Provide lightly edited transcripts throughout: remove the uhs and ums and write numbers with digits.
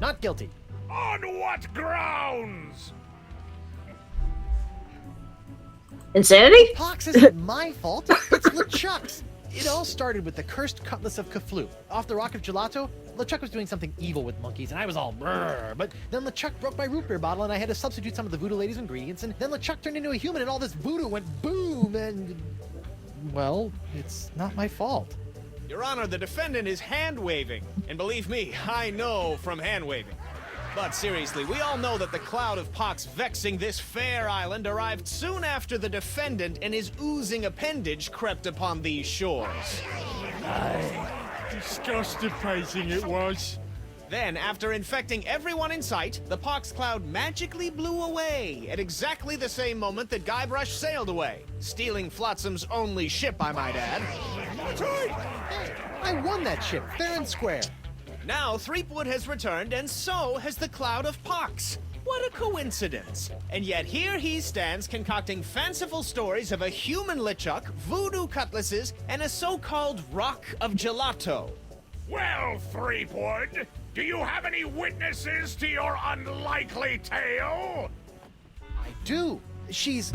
Not guilty. On what grounds? Insanity? Pox isn't my fault. It's LeChuck's. It all started with the cursed cutlass of Cthulhu. Off the Rock of Gelato, LeChuck was doing something evil with monkeys, and I was all brrr. But then LeChuck broke my root beer bottle, and I had to substitute some of the voodoo lady's ingredients, and then LeChuck turned into a human, and all this voodoo went boom, and... well, it's not my fault. Your Honor, the defendant is hand-waving. And believe me, I know from hand-waving. But seriously, we all know that the cloud of pox vexing this fair island arrived soon after the defendant and his oozing appendage crept upon these shores. Disgusting pacing it was. Then, after infecting everyone in sight, the pox cloud magically blew away at exactly the same moment that Guybrush sailed away, stealing Flotsam's only ship, I might add. That's right! Hey, I won that ship, fair and square. Now, Threepwood has returned, and so has the cloud of pox. What a coincidence. And yet here he stands concocting fanciful stories of a human LeChuck, voodoo cutlasses, and a so-called rock of gelato. Well, Threepwood, do you have any witnesses to your unlikely tale? I do. She's...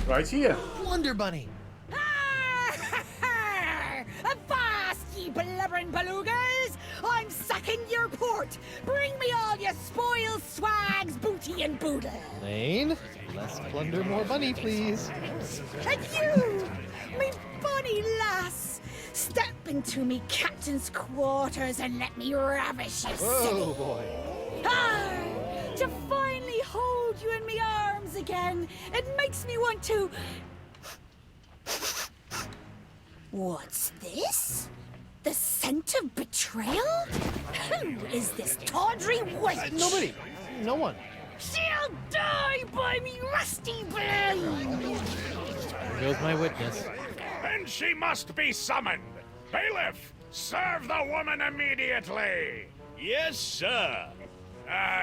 Right here. Wonder Bunny. Avast, ye blubbering belugas! I'm sacking your port! Bring me all your spoils, swags, booty, and boodle! Elaine, less plunder, more bunny, please. And you, me bonny lass, step into me captain's quarters and let me ravish your city! Oh, boy. Ah, to finally hold you in me arms again, it makes me want to... What's this? The scent of betrayal? Who is this tawdry wench? Nobody. No one. She'll die by me rusty blade! There goes my witness. Then she must be summoned. Bailiff, serve the woman immediately. Yes, sir.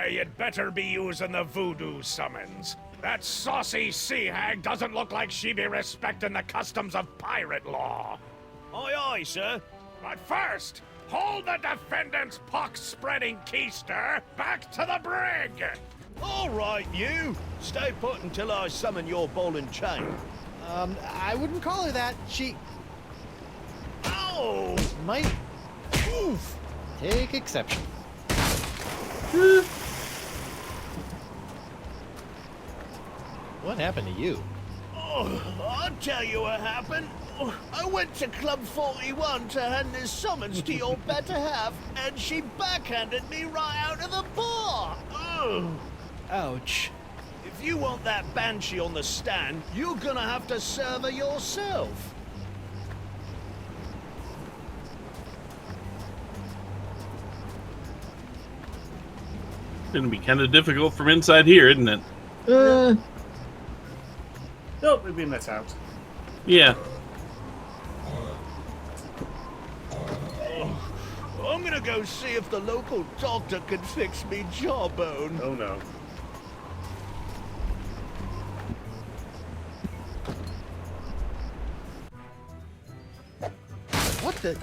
You'd better be using the voodoo summons. That saucy sea hag doesn't look like she be respecting the customs of pirate law. Aye, aye, sir. But first, hold the defendant's pox-spreading keister back to the brig. All right, you. Stay put until I summon your ball and chain. I wouldn't call her that. She Ow! might take exception. What happened to you? Oh, I'll tell you what happened. I went to Club 41 to hand this summons to your better half, and she backhanded me right out of the bar. Ugh. Ouch. If you want that banshee on the stand, you're gonna have to serve her yourself. It's gonna be kind of difficult from inside here, isn't it? Nope, we've been let out. Yeah. I'm gonna go see if the local doctor can fix me jawbone. Oh no. What the?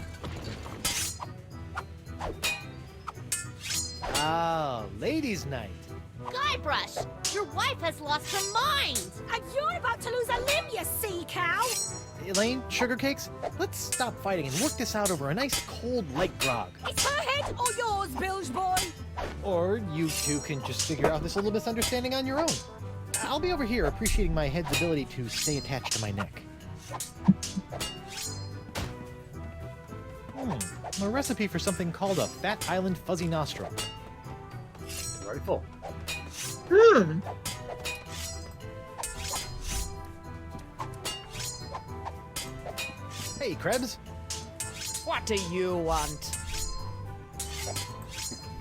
Ah, ladies' night. Guybrush, your wife has lost her mind. And you're about to lose a limb, you sea cow! Elaine, sugar cakes, let's stop fighting and work this out over a nice cold light grog. It's her head or yours, bilge boy! Or you two can just figure out this little misunderstanding on your own. I'll be over here appreciating my head's ability to stay attached to my neck. A recipe for something called a Fat Island Fuzzy Nostril. Rifle. Hey, Krebs. What do you want?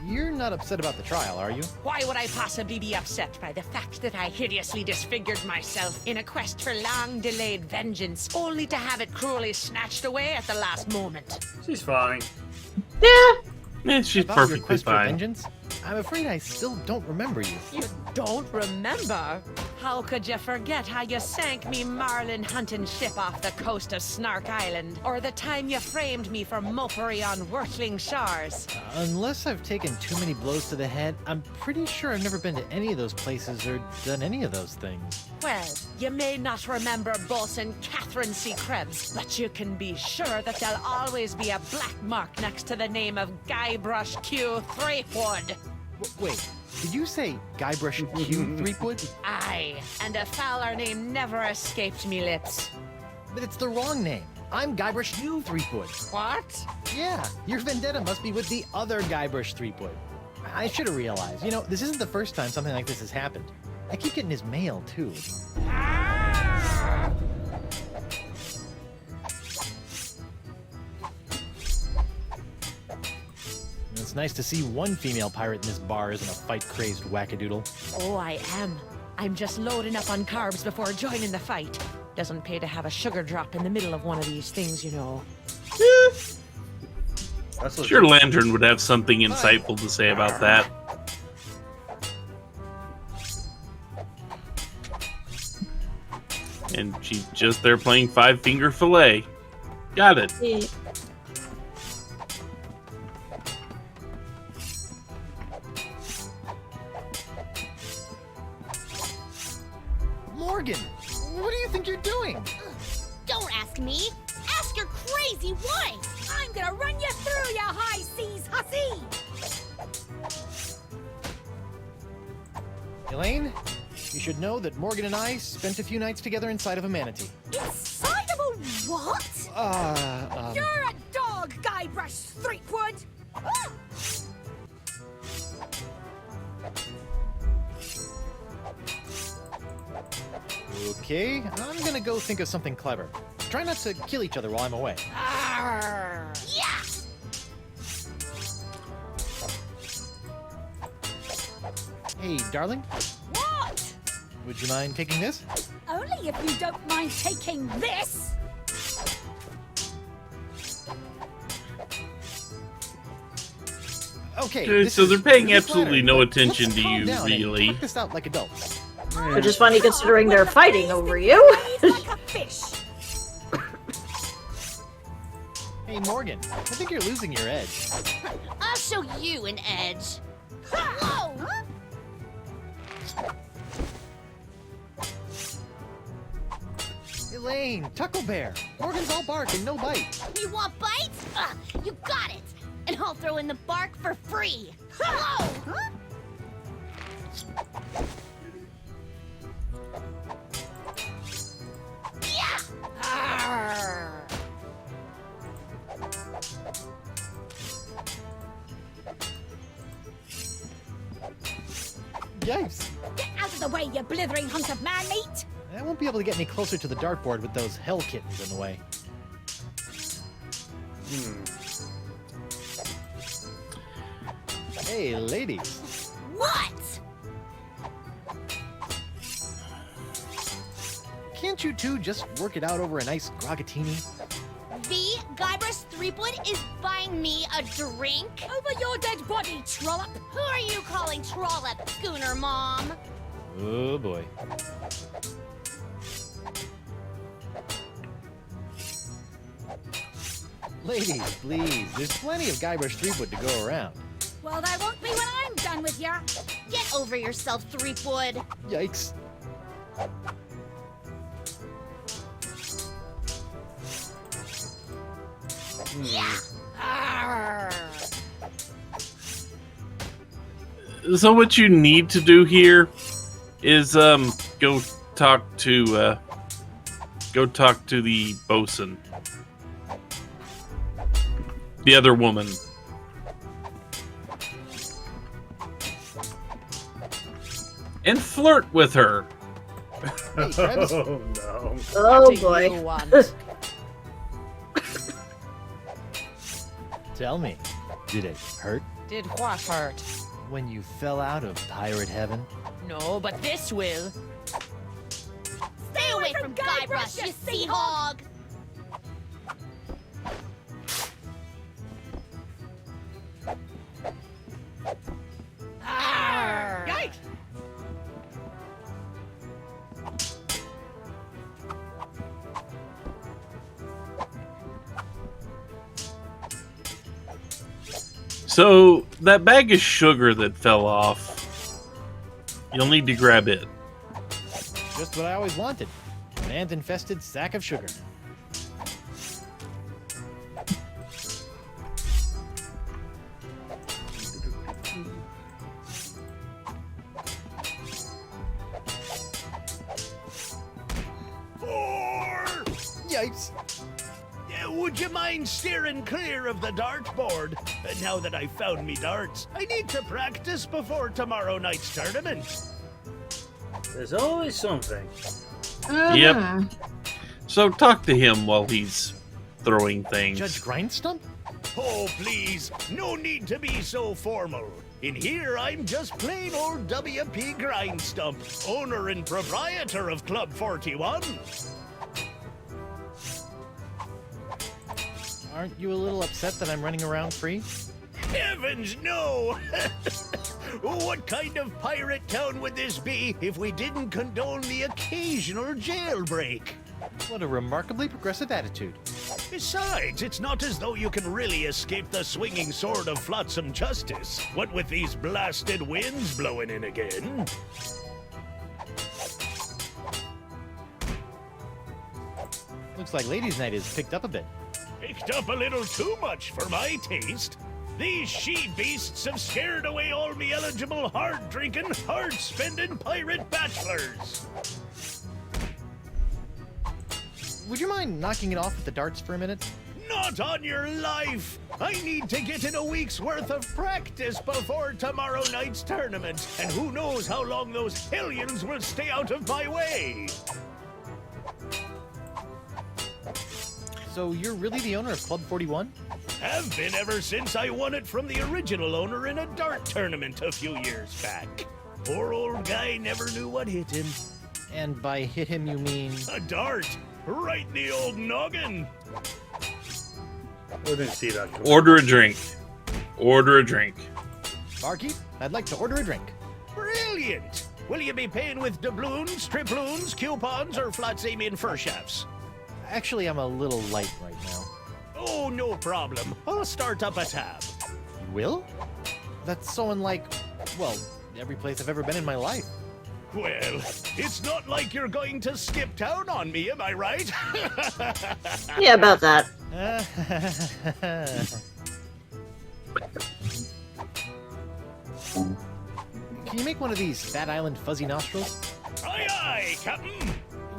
You're not upset about the trial, are you? Why would I possibly be upset by the fact that I hideously disfigured myself in a quest for long-delayed vengeance, only to have it cruelly snatched away at the last moment? She's fine. Yeah. She's About your perfectly quest for fine. vengeance? I'm afraid I still don't remember you. You don't remember? How could you forget how you sank me marlin hunting ship off the coast of Snark Island? Or the time you framed me for mopery on Wurtling Shores? Unless I've taken too many blows to the head, I'm pretty sure I've never been to any of those places or done any of those things. Well, you may not remember Bosun Catherine C. Krebs, but you can be sure that there'll always be a black mark next to the name of Guybrush Q. Threepwood. Wait, did you say Guybrush Q. Threepwood? Aye, and a fouler name never escaped me lips. But it's the wrong name. I'm Guybrush U. Threepwood. What? Yeah, your vendetta must be with the other Guybrush Threepwood. I should have realized. You know, this isn't the first time something like this has happened. I keep getting his mail, too. It's nice to see one female pirate in this bar isn't a fight-crazed wackadoodle. Oh, I am. I'm just loading up on carbs before joining the fight. Doesn't pay to have a sugar drop in the middle of one of these things, you know. Sure, Lantern would have something insightful to say about that. And she's just there playing five-finger fillet. Got it. Yeah. Morgan, what do you think you're doing? Don't ask me. Ask your crazy wife. I'm gonna run you through, you high seas hussy! Elaine, you should know that Morgan and I spent a few nights together inside of a manatee. Inside of a what? You're a dog, Guybrush Threepwood! Ah! Okay, I'm gonna go think of something clever. Try not to kill each other while I'm away. Arr. Yeah. Hey, darling, What? would you mind taking this? Only if you don't mind taking this! Okay. So they're paying this is absolutely flattering, no but attention let's to calm you, down and really. talk this out like adults. Which is funny considering they're fighting over you. Like a fish. Hey, Morgan, I think you're losing your edge. I'll show you an edge. Whoa! Elaine, Tucklebear. Morgan's all bark and no bite. You want bites? You got it. And I'll throw in the bark for free. Whoa! Yeah! Arr. Yikes. Get out of the way, you blithering hunk of man meat! I won't be able to get any closer to the dartboard with those hell kittens in the way. Hey, ladies. What? Can't you two just work it out over a nice grogatini? The Guybrush Threepwood is buying me a drink? Over your dead body, trollop! Who are you calling Trollop, Schooner Mom? Oh boy. Ladies, please. There's plenty of Guybrush Threepwood to go around. Well, there won't be when I'm done with ya. Get over yourself, Threepwood. Yikes. Yeah! Arr. So what you need to do here is go talk to the bosun. The other woman. and flirt with her. Hey, Krebs. Oh no. Oh What do boy. you want? Tell me, did it hurt Did what hurt? when you fell out of pirate heaven? No, but this will. Stay away from Guybrush, you sea hog! So, that bag of sugar that fell off, you'll need to grab it. Just what I always wanted. An ant-infested sack of sugar. Yikes. Yeah, would you mind steering clear of the dartboard? Now that I've found me darts, I need to practice before tomorrow night's tournament. There's always something. Yep. So talk to him while he's throwing things. Judge Grindstump? Oh, please, no need to be so formal. In here, I'm just plain old W.P. Grindstump, owner and proprietor of Club 41. Aren't you a little upset that I'm running around free? Heavens, no! What kind of pirate town would this be if we didn't condone the occasional jailbreak? What a remarkably progressive attitude. Besides, it's not as though you can really escape the swinging sword of flotsam justice. What with these blasted winds blowing in again? Looks like ladies' night is picked up a bit. Picked up a little too much for my taste. These she-beasts have scared away all me eligible, hard-drinking, hard-spending pirate bachelors. Would you mind knocking it off with the darts for a minute? Not on your life! I need to get in a week's worth of practice before tomorrow night's tournament, and who knows how long those hellions will stay out of my way! So you're really the owner of Club 41? Have been ever since I won it from the original owner in a dart tournament a few years back. Poor old guy never knew what hit him. And by hit him, you mean... A dart! Right in the old noggin! I didn't see that coming. Order a drink. Order a drink. Barkeep, I'd like to order a drink. Brilliant! Will you be paying with doubloons, triploons, coupons, or flat-samian fur shafts? Actually, I'm a little light right now. Oh, no problem. I'll start up a tab. You will? That's so unlike, well, every place I've ever been in my life. Well, it's not like you're going to skip town on me, am I right? Yeah, about that. Can you make one of these Fat Island fuzzy nostrils? Aye, aye, Captain!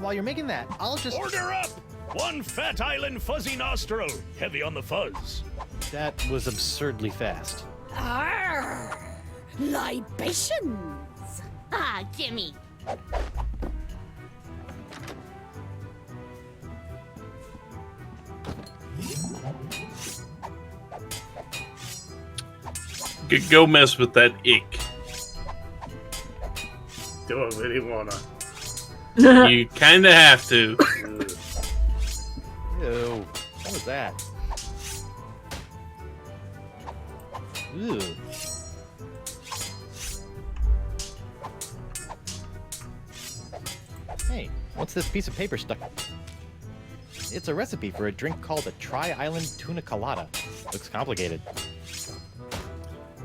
While you're making that, I'll just... Order up! One Fat Island fuzzy nostril, heavy on the fuzz. That was absurdly fast. Arr! Libations! Ah, gimme. Go mess with that ick. Do I really wanna? You kind of have to. Ew. What was that? Ew. Hey, what's this piece of paper stuck? It's a recipe for a drink called a Tri-Island Tuna Colada. Looks complicated.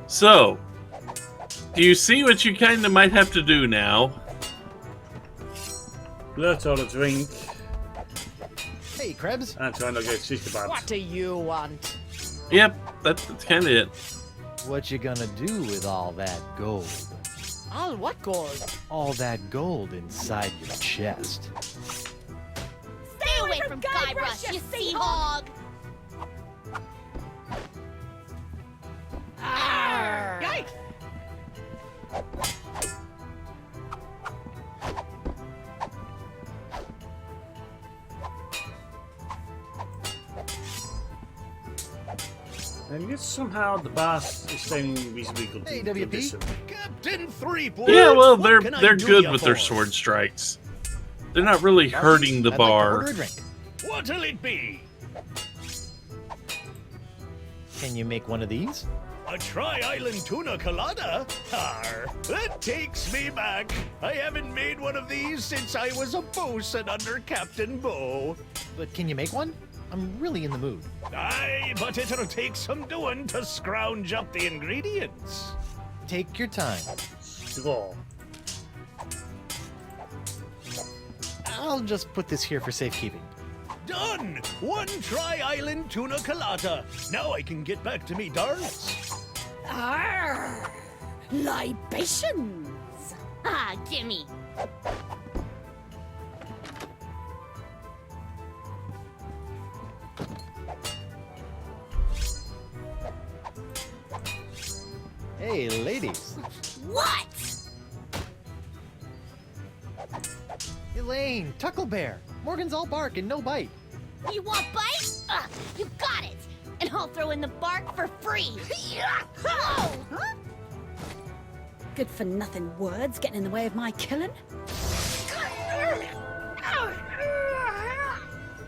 So, do you see what you kind of might have to do now? Let's order a drink Hey, Krebs. and try not to get shish kebabs. What do you want? Yep, that's kind of it. What you gonna do with all that gold? All what gold? All that gold inside your chest. Stay away from Guybrush, you sea hog! Arr! Yikes! And yet somehow the boss is staying reasonably good. Hey, WP. condition. Captain Threepwood! Yeah, well, what can I they're do good ya with their for? sword strikes. They're not really hurting the I'd like to bar. order a drink. What'll it be? Can you make one of these? A Tri-Island Tuna Colada? Arr, that takes me back. I haven't made one of these since I was a bosun under Captain Bo. But can you make one? I'm really in the mood. Aye, but it'll take some doing to scrounge up the ingredients. Take your time. Go. I'll just put this here for safekeeping. Done! One Tri-Island Tuna Colada. Now I can get back to me darts. Arr! Libations! Ah, gimme. Hey, ladies. What? Elaine, Tucklebear. Morgan's all bark and no bite. You want bite? You got it. And I'll throw in the bark for free. Whoa! Huh? Good for nothing words getting in the way of my killing.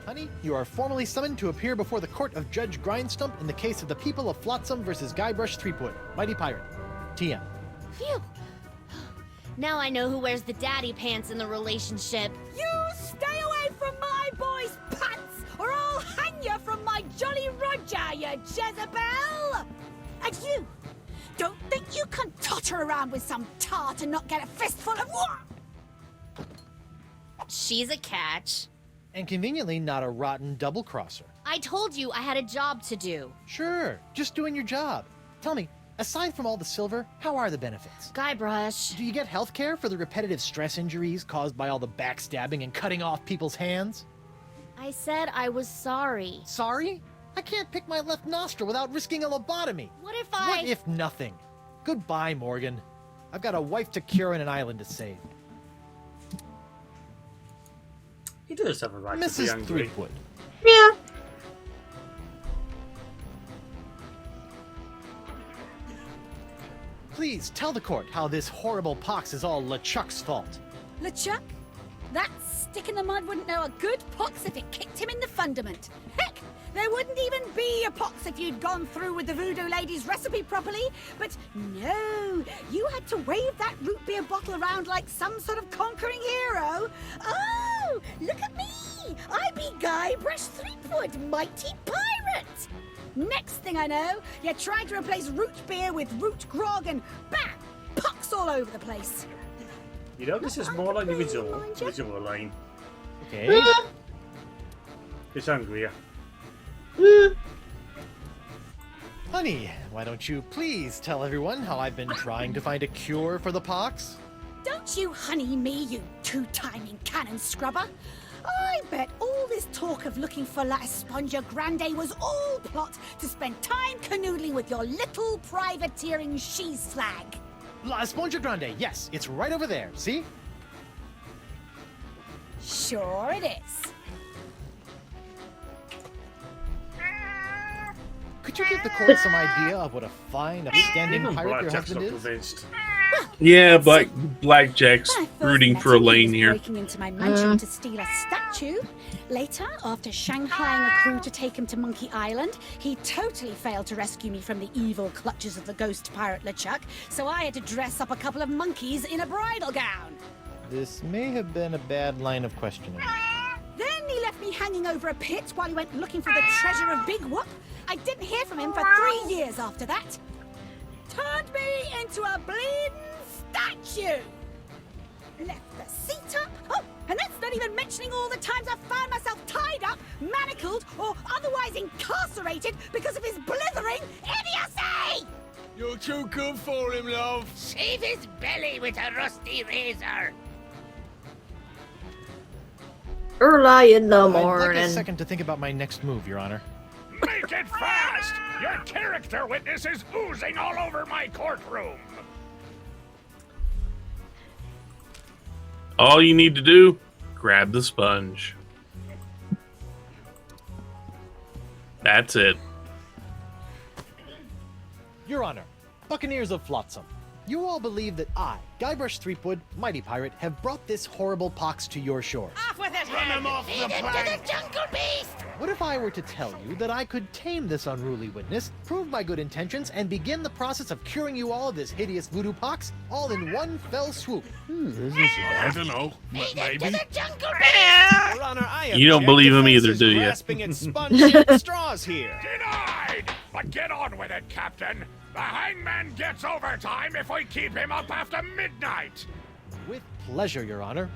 Honey, you are formally summoned to appear before the court of Judge Grindstump in the case of the people of Flotsam versus Guybrush Threepwood, Mighty Pirate. TM. Phew. Now I know who wears the daddy pants in the relationship. You stay away from my boy's pants, or I'll hang you from my Jolly Roger, you Jezebel! And you, don't think you can totter around with some tart and not get a fistful of what? She's a catch. And conveniently not a rotten double-crosser. I told you I had a job to do. Sure, just doing your job. Tell me, aside from all the silver, how are the benefits? Guybrush. Do you get health care for the repetitive stress injuries caused by all the backstabbing and cutting off people's hands? I said I was sorry. Sorry? I can't pick my left nostril without risking a lobotomy. What if I... What if nothing? Goodbye, Morgan. I've got a wife to cure and an island to save. He does have a right to be Mrs. angry. Threepwood. Yeah. Please tell the court how this horrible pox is all LeChuck's fault. LeChuck? That stick in the mud wouldn't know a good pox if it kicked him in the fundament. Heck, there wouldn't even be a pox if you'd gone through with the voodoo lady's recipe properly. But no, you had to wave that root beer bottle around like some sort of conquering hero. Oh, look at me! I be Guybrush Threepwood, mighty pirate! Next thing I know, you tried to replace root beer with root grog and bam! Pox all over the place. You know, this is more like the original Elaine. Okay. It's angrier. Honey, why don't you please tell everyone how I've been trying to find a cure for the pox? Don't you honey me, you two-timing cannon scrubber. I bet all this talk of looking for La Esponja Grande was all plot to spend time canoodling with your little privateering she-slag. La Esponja Grande, yes, it's right over there, see? Sure it is. Could you give the court some idea of what a fine, upstanding Even pirate your Blackjack's husband not is? convinced. Yeah, Blackjack's When I first rooting met for him, he Elaine was here. breaking into my mansion to steal a statue. Later, after shanghaiing a crew to take him to Monkey Island, he totally failed to rescue me from the evil clutches of the ghost pirate LeChuck, so I had to dress up a couple of monkeys in a bridal gown. This may have been a bad line of questioning. Then he left me hanging over a pit while he went looking for the treasure of Big Whoop. I didn't hear from him for 3 years after that. Turned me into a bleeding statue. Left the seat up. Oh, and that's not even mentioning all the times I found myself tied up, manacled, or otherwise incarcerated because of his blithering idiocy! You're too good for him, love. Shave his belly with a rusty razor. Early in the I'd like morning. a second to think about my next move, Your Honor. Make it fast! Your character witness is oozing all over my courtroom. All you need to do, grab the sponge. That's it. Your Honor, Buccaneers of Flotsam, you all believe that I, Guybrush Threepwood, Mighty Pirate, have brought this horrible pox to your shores. Off with it, Run him off the Feed him to plank. the jungle beast! What if I were to tell you that I could tame this unruly witness, prove my good intentions, and begin the process of curing you all of this hideous voodoo pox, all in one fell swoop? I don't know. Maybe. Your Honor, I You don't object. believe him Defense either, is do you? grasping at sponge-shaped straws here. Denied! But get on with it, Captain. The hangman gets overtime if we keep him up after midnight. With pleasure, Your Honor.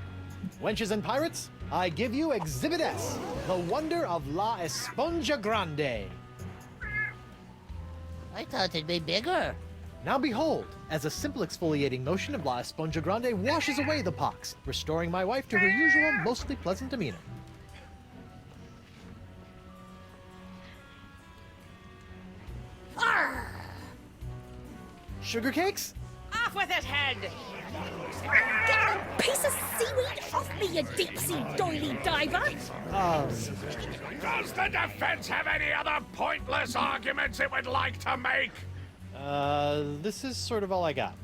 Wenches and pirates, I give you Exhibit S, the wonder of La Esponja Grande. I thought it'd be bigger. Now behold, as a simple exfoliating motion of La Esponja Grande washes away the pox, restoring my wife to her usual, mostly pleasant demeanor. Sugar cakes? Off with his head! Get a piece of seaweed off me, you deep-sea doily diver! Does the defense have any other pointless arguments it would like to make? This is sort of all I got.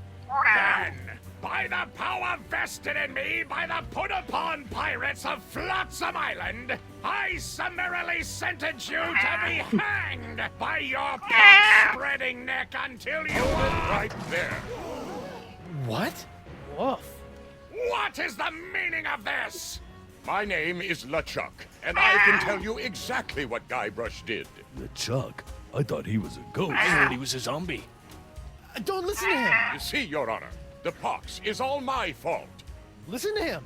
Then, by the power vested in me by the put-upon pirates of Flotsam Island, I summarily sentence you to be hanged by your pox-spreading neck until you are... Right there. What? Woof. What is the meaning of this? My name is LeChuck, and I can tell you exactly what Guybrush did. Chuck, I thought he was a ghost. I heard he was a zombie. Don't listen to him! You see, Your Honor, the pox is all my fault. Listen to him!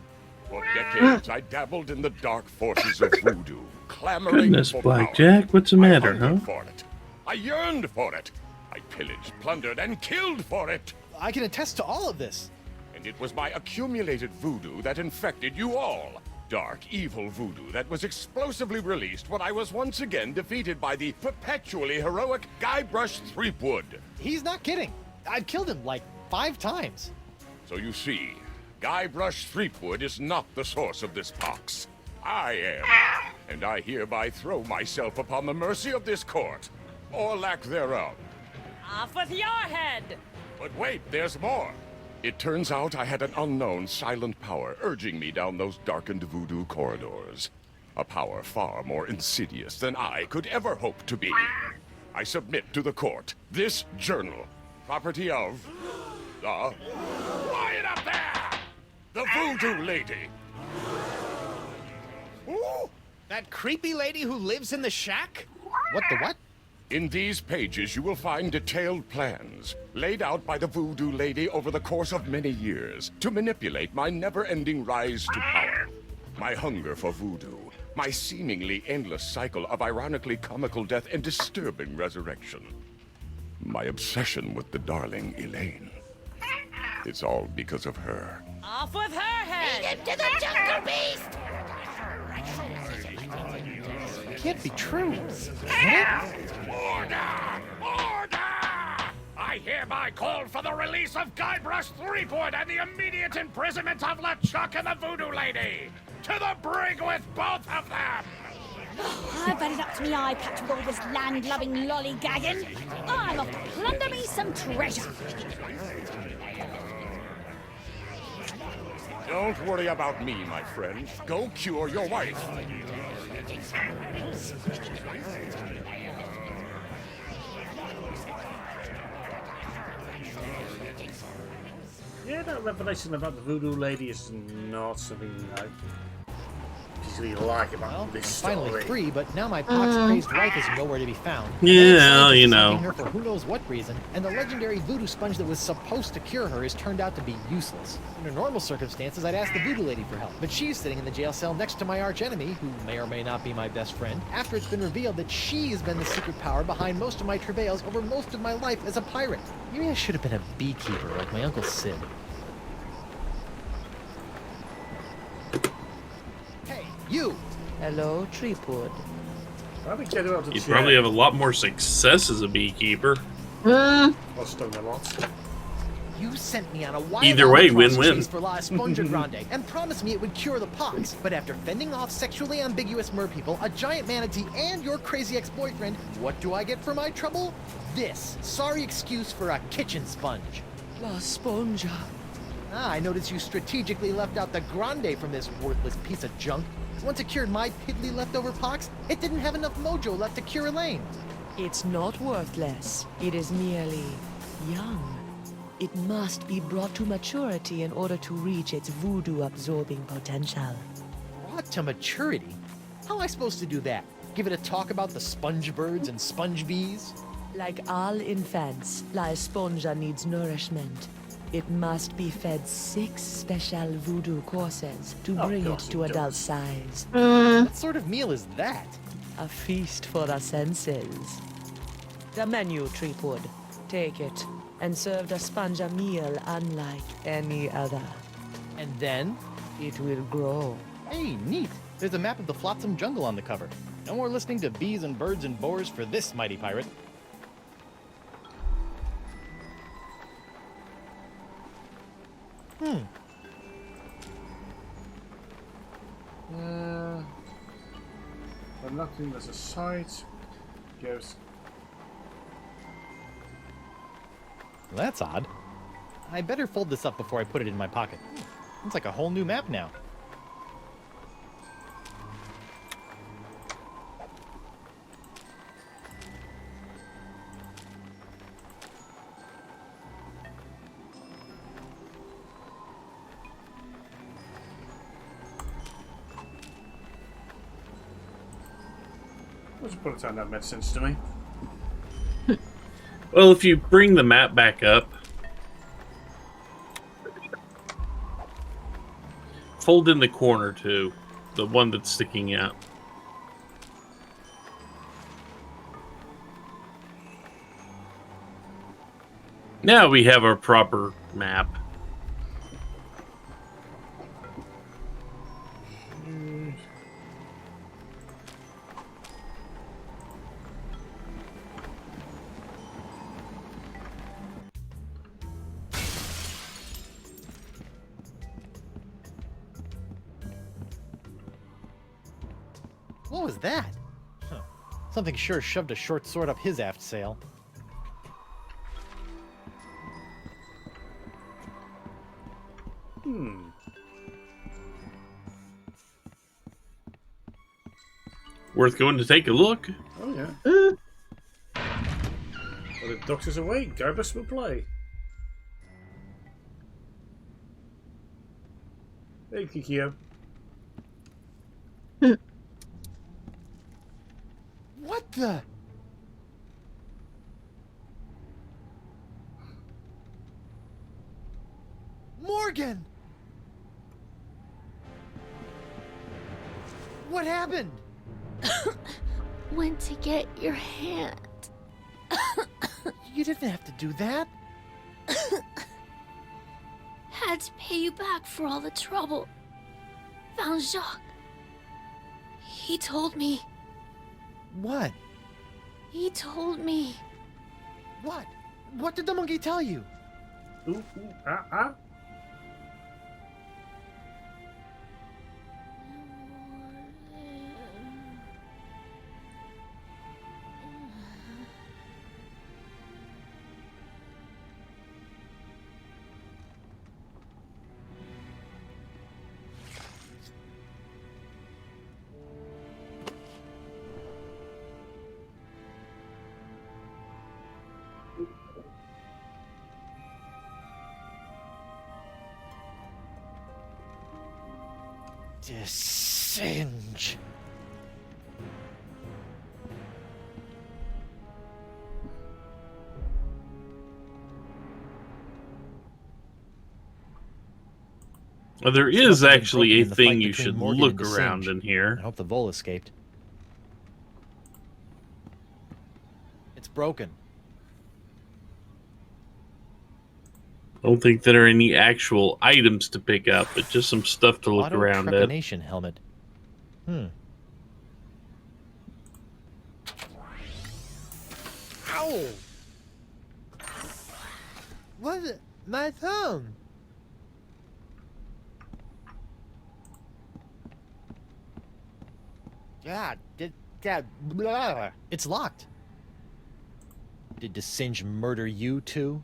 For decades, I dabbled in the dark forces of voodoo, clamoring Goodness, for Blackjack, power. what's the matter, I huh? hungered for it. I yearned for it. I pillaged, plundered, and killed for it. I can attest to all of this. And it was my accumulated voodoo that infected you all. Dark, evil voodoo that was explosively released when I was once again defeated by the perpetually heroic Guybrush Threepwood. He's not kidding. I've killed him like 5 times. So you see, Guybrush Threepwood is not the source of this pox. I am. And I hereby throw myself upon the mercy of this court, or lack thereof. Off with your head! But wait, there's more. It turns out I had an unknown silent power urging me down those darkened voodoo corridors. A power far more insidious than I could ever hope to be. I submit to the court this journal, property of the... Quiet up there! The Voodoo Lady. Ooh, that creepy lady who lives in the shack? What the what? In these pages, you will find detailed plans laid out by the Voodoo Lady over the course of many years to manipulate my never-ending rise to power. My hunger for voodoo, my seemingly endless cycle of ironically comical death and disturbing resurrection. My obsession with the darling Elaine. It's all because of her. Off with her head! To the jungle beast! It can't be true. Order! Order! I hereby call for the release of Guybrush Threepwood and the immediate imprisonment of LeChuck and the Voodoo Lady! To the brig with both of them! I've had it up to me eye patch with all this land-loving lollygagging. I'm off to plunder me some treasure. Don't worry about me, my friend. Go cure your wife. Yeah, that revelation about the voodoo lady is not something I particularly like about Well, this I'm finally story. free, but now my pox-crazed wife is nowhere to be found. Yeah, I'm you seeking know. her for who knows what reason, and the legendary voodoo sponge that was supposed to cure her has turned out to be useless. Under normal circumstances, I'd ask the voodoo lady for help, but she's sitting in the jail cell next to my archenemy, who may or may not be my best friend, after it's been revealed that she's been the secret power behind most of my travails over most of my life as a pirate. Maybe I should have been a beekeeper like my Uncle Sid. Hey, you! Hello, Threepwood. I think get her out of the You'd chair. probably have a lot more success as a beekeeper. Or stung a lot. You sent me on a wild Either way, albatross win-win. chase for La Esponja Grande and promised me it would cure the pox. But after fending off sexually ambiguous merpeople, a giant manatee, and your crazy ex-boyfriend, what do I get for my trouble? This sorry excuse for a kitchen sponge. La Sponja. Ah, I noticed you strategically left out the Grande from this worthless piece of junk. Once it cured my piddly leftover pox, it didn't have enough mojo left to cure Elaine. It's not worthless. It is merely young. It must be brought to maturity in order to reach its voodoo-absorbing potential. Brought to maturity? How am I supposed to do that? Give it a talk about the sponge birds and sponge bees? Like all infants, La Esponja needs nourishment. It must be fed 6 special voodoo courses to bring it to adult size. What sort of meal is that? A feast for the senses. The menu, Treepwood. Take it, and serve the sponge a meal unlike any other. And then? It will grow. Hey, neat. There's a map of the Flotsam Jungle on the cover. No more listening to bees and birds and boars for this mighty pirate. I'm not doing this aside. Goes. Well, that's odd. I better fold this up before I put it in my pocket. It's like a whole new map now. What's the point of that made sense to me? Well, if you bring the map back up, fold in the corner too, the one that's sticking out. Now we have our proper map. What was that? Huh. Something sure shoved a short sword up his aft sail. Worth going to take a look. Oh yeah. Well, the doctor's away. Guybrush will play. Hey, Kikio. What the? Morgan! What happened? Went to get your hand. You didn't have to do that. Had to pay you back for all the trouble. Found Jacques. He told me. What? He told me. What? What did the monkey tell you? Ooh, ah, ah. Singe. Well, there is Something actually a broken in the thing fight you between should Morgan look and around Singe. in here. I hope the vole escaped. It's broken. I don't think there are any actual items to pick up, but just some stuff to look around at. Auto-trepanation helmet. Ow! What's it? My thumb! God, blah. It's locked. Did the Singe murder you too?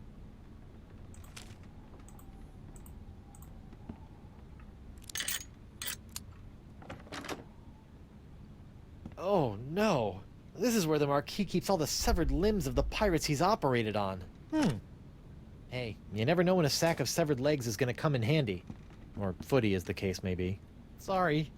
no. This is where the Marquis keeps all the severed limbs of the pirates he's operated on. Hey, you never know when a sack of severed legs is gonna come in handy. Or footy, as the case may be. Sorry.